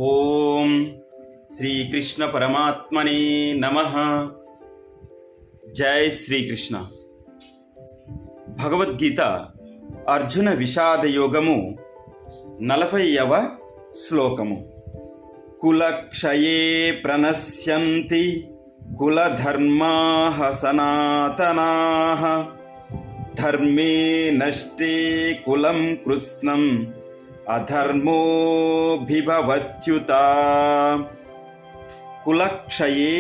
ఓం శ్రీకృష్ణ పరమాత్మనే నమః. జై శ్రీకృష్ణ. భగవద్గీత అర్జున విషాదయోగము 40వ శ్లోకము. కులక్షయే ప్రణశ్యంతి కులధర్మాః సనాతనాః ధర్మే నష్టే కులం కృష్ణం అధర్మోభిభవత్యుత. కులక్షయే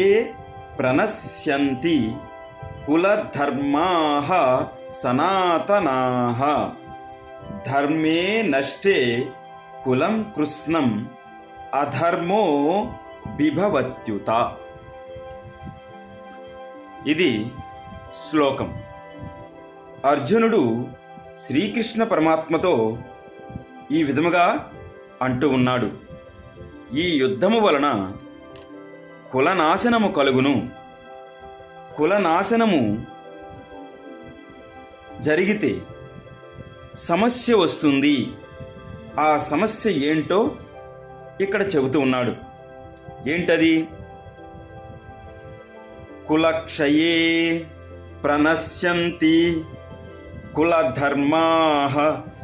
ప్రణశ్యంతి కులధర్మాః సనాతనాః ధర్మే నష్టే కులం కృష్ణం అధర్మో బిభవత్యుత. ఇది శ్లోకం. అర్జునుడు శ్రీకృష్ణ పరమాత్మతో ఈ విధముగా అంటూ ఉన్నాడు. ఈ యుద్ధము వలన కులనాశనము కలుగును. కులనాశనము జరిగితే సమస్య వస్తుంది. ఆ సమస్య ఏంటో ఇక్కడ చెబుతూ ఉన్నాడు. ఏంటది? కులక్షయే ప్రణశ్యంతి కులధర్మాః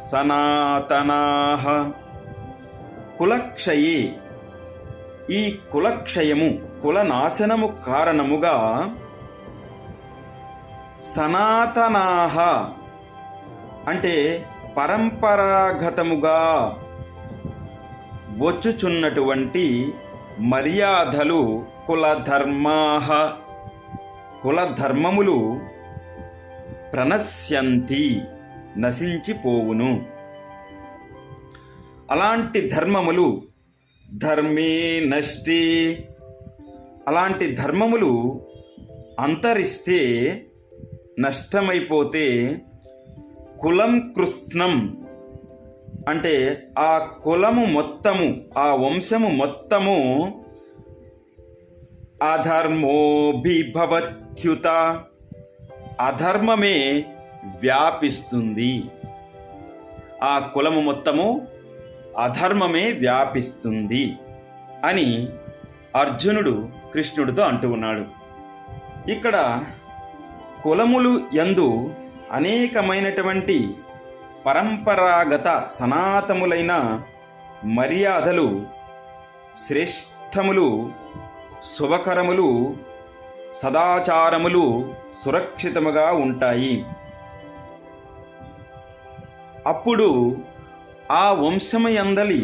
సనాతనాః. కులక్షయే, ఈ కులక్షయము కులనాశనము కారణముగా సనాతనాః అంటే పరంపరాగతముగా వచ్చుచున్నటువంటి మర్యాదలు కులధర్మాః కులధర్మములు ప్రణశ్యంతి నశించిపోవును. అలాంటి ధర్మములు ధర్మే నష్టే, అలాంటి ధర్మములు అంతరిస్తే నష్టమైపోతే కులం కృష్ణం అంటే ఆ కులము మొత్తము, ఆ వంశము మొత్తము అధర్మోభిభవత్యుత అధర్మమే వ్యాపిస్తుంది. ఆ కులము మొత్తము అధర్మమే వ్యాపిస్తుంది అని అర్జునుడు కృష్ణుడితో అంటూ ఉన్నాడు. ఇక్కడ కులములు యందు అనేకమైనటువంటి పరంపరాగత సనాతములైన మర్యాదలు, శ్రేష్టములు, శుభకరములు, సదాచారములు సురక్షితముగా ఉంటాయి. అప్పుడు ఆ వంశమయందలి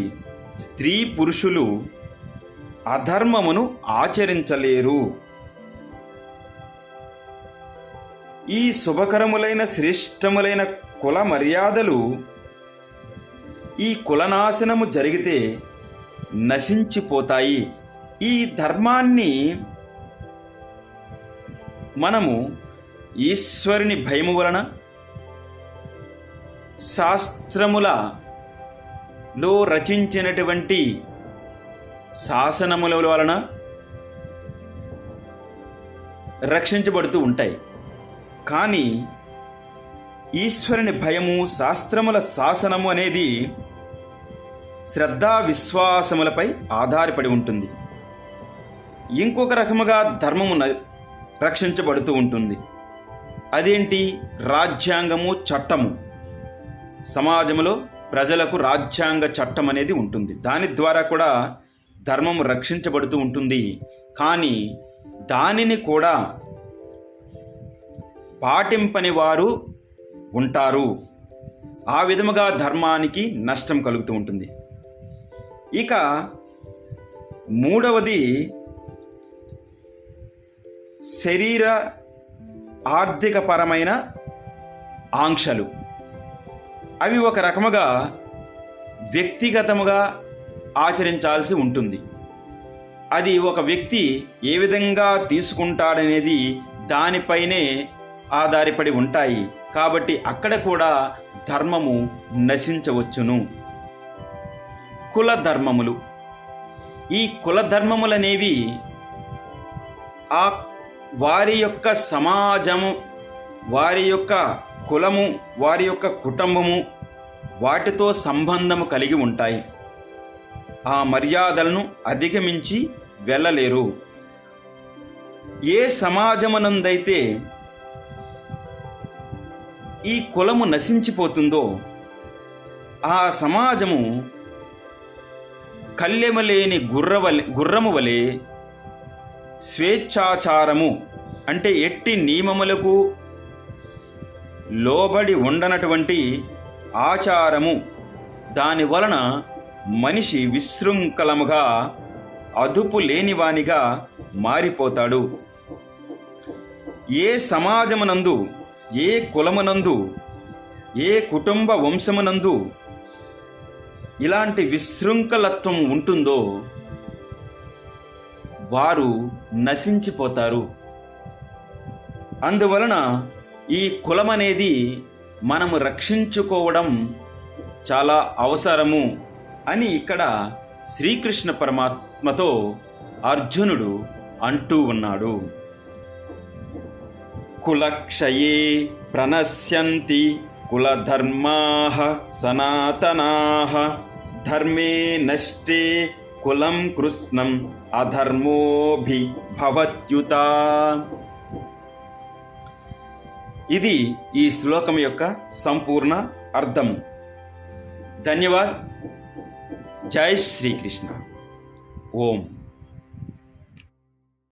స్త్రీ పురుషులు అధర్మమును ఆచరించలేరు. ఈ శుభకరములైన శ్రేష్టములైన కుల మర్యాదలు ఈ కులనాశనము జరిగితే నశించిపోతాయి. ఈ ధర్మాన్ని మనము ఈశ్వరుని భయము వలన, శాస్త్రములలో రచించినటువంటి శాసనముల వలన రక్షించబడుతూ ఉంటాయి. కానీ ఈశ్వరుని భయము, శాస్త్రముల శాసనము అనేది శ్రద్ధా విశ్వాసములపై ఆధారపడి ఉంటుంది. ఇంకొక రకముగా ధర్మము రక్షించబడుతూ ఉంటుంది. అదేంటి? రాజ్యాంగము, చట్టము. సమాజంలో ప్రజలకు రాజ్యాంగ చట్టం అనేది ఉంటుంది. దాని ద్వారా కూడా ధర్మము రక్షించబడుతూ ఉంటుంది. కానీ దానిని కూడా పాటింపని వారు ఉంటారు. ఆ విధముగా ధర్మానికి నష్టం కలుగుతూ ఉంటుంది. ఇక మూడవది శరీర ఆర్థికపరమైన ఆంక్షలు. అవి ఒక రకముగా వ్యక్తిగతముగా ఆచరించాల్సి ఉంటుంది. అది ఒక వ్యక్తి ఏ విధంగా తీసుకుంటాడనేది దానిపైనే ఆధారపడి ఉంటాయి. కాబట్టి అక్కడ కూడా ధర్మము నశించవచ్చును. కుల ధర్మములు, ఈ కుల ధర్మములనేవి ఆ వారి యొక్క సమాజము, వారి యొక్క కులము, వారి యొక్క కుటుంబము, వాటితో సంబంధము కలిగి ఉంటాయి. ఆ మర్యాదలను అధిగమించి వెళ్ళలేరు. ఏ సమాజమునందైతే ఈ కులము నశించిపోతుందో ఆ సమాజము కళ్ళెమలేని గుర్రము వలె స్వేచ్ఛాచారము అంటే ఎట్టి నియమములకు లోబడి ఉండనటువంటి ఆచారము, దాని వలన మనిషి విశృంఖలముగా అదుపు లేనివానిగా మారిపోతాడు. ఏ సమాజమునందు, ఏ కులమునందు, ఏ కుటుంబ వంశమునందు ఇలాంటి విశృంఖలత్వం ఉంటుందో వారు నశించిపోతారు. అందువలన ఈ కులం అనేది మనము రక్షించుకోవడం చాలా అవసరము అని ఇక్కడ శ్రీకృష్ణ పరమాత్మతో అర్జునుడు అంటూ ఉన్నాడు. కులక్షయే ప్రణశ్యంతి కులధర్మాః సనాతనాః ధర్మే నష్టే కులం కృష్ణం అధర్మోభిభవత్యుత. ఇది ఈ శ్లోకం యొక్క సంపూర్ణ అర్థం. ధన్యవాద్. జై శ్రీకృష్ణ. ఓం.